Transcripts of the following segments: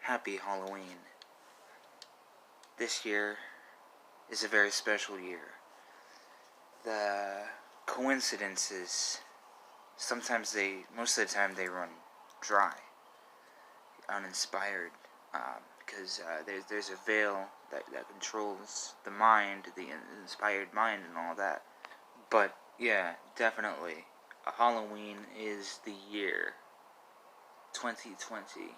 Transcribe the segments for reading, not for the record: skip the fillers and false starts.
Happy Halloween. This year is a very special year. The coincidences, most of the time they run dry, uninspired, because there's a veil that controls the mind, the inspired mind and all that. But yeah, definitely, Halloween is the year 2020.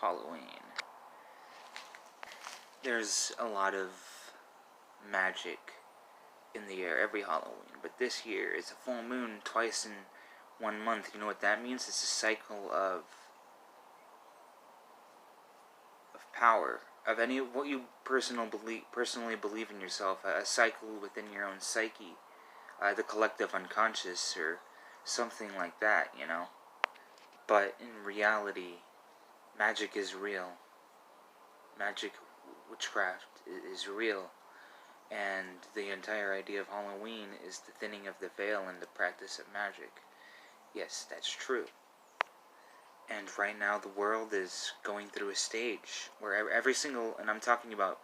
Halloween. There's a lot of magic in the air every Halloween, but this year it's a full moon twice in 1 month. You know what that means? It's a cycle of power, of what you personally believe in yourself, a cycle within your own psyche, the collective unconscious, or something like that, you know. But in reality, magic is real. Magic, witchcraft is real. And the entire idea of Halloween is the thinning of the veil and the practice of magic. Yes, that's true. And right now the world is going through a stage where every single, and I'm talking about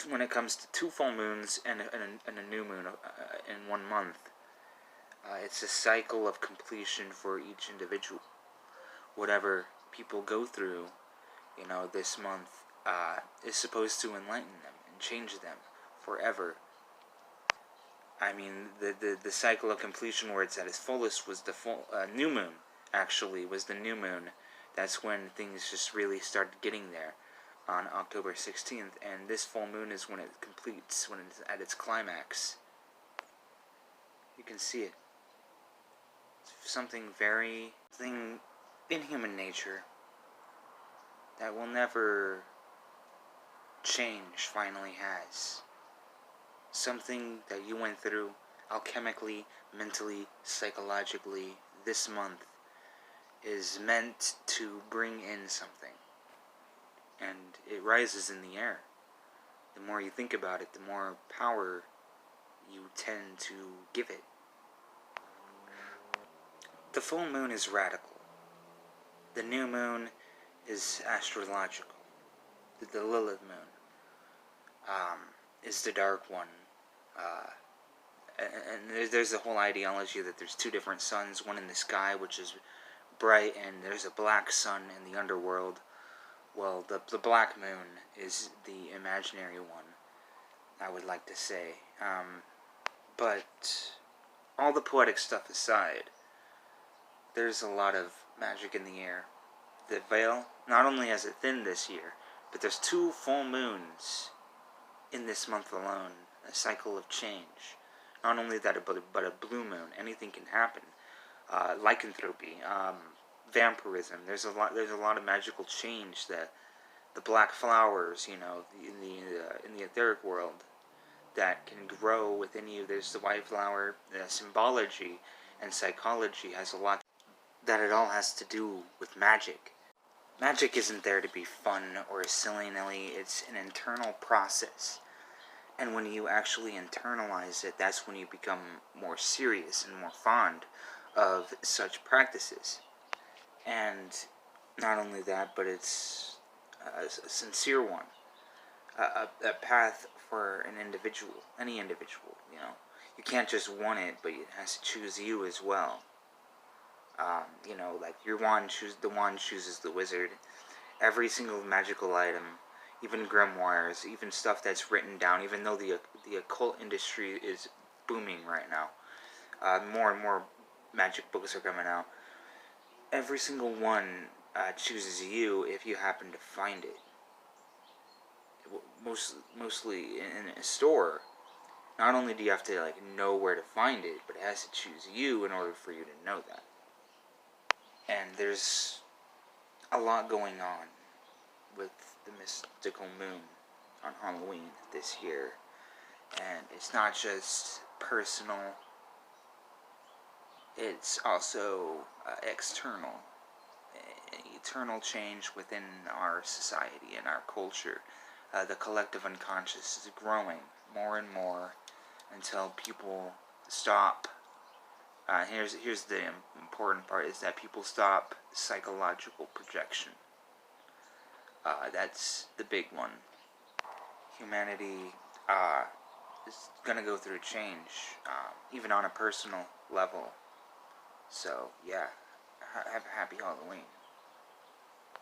when it comes to 2 full moons and a new moon in 1 month, it's a cycle of completion for each individual. Whatever people go through, this month is supposed to enlighten them and change them forever. I mean, the cycle of completion where it's at its fullest was the new moon. Actually, was the new moon. That's when things just really started getting there, on October 16th. And this full moon is when it completes, when it's at its climax. You can see it. Something in human nature that will never change finally has. Something that you went through alchemically, mentally, psychologically this month is meant to bring in something. And it rises in the air. The more you think about it, the more power you tend to give it. The full moon is radical. The new moon is astrological. The Lilith moon is the dark one. And there's a whole ideology that there's 2 different suns, one in the sky, which is bright, and there's a black sun in the underworld. Well, the black moon is the imaginary one, I would like to say. But all the poetic stuff aside, there's a lot of magic in the air. The veil, not only has it thinned this year, but there's 2 full moons in this month alone, a cycle of change. Not only that, but a blue moon. Anything can happen. Lycanthropy, vampirism. There's a lot of magical change that the black flowers, in the etheric world, that can grow within you. There's the white flower. Symbology and psychology has a lot that it all has to do with magic. Magic isn't there to be fun or silly-nilly. It's an internal process. And when you actually internalize it, that's when you become more serious and more fond of such practices. And not only that, but it's a sincere one. A path for an individual, any individual, You can't just want it, but it has to choose you as well. Like the wand chooses the wizard. Every single magical item, even grimoires, even stuff that's written down, even though the occult industry is booming right now, more and more magic books are coming out. Every single one chooses you if you happen to find it. Mostly in a store. Not only do you have to know where to find it, but it has to choose you in order for you to know that. And there's a lot going on with the mystical moon on Halloween this year. And it's not just personal, it's also external. Eternal change within our society and our culture. The collective unconscious is growing more and more until people stop. Here's the important part, is that people stop psychological projection. That's the big one. Humanity is gonna go through change, even on a personal level. So, yeah, have a happy Halloween.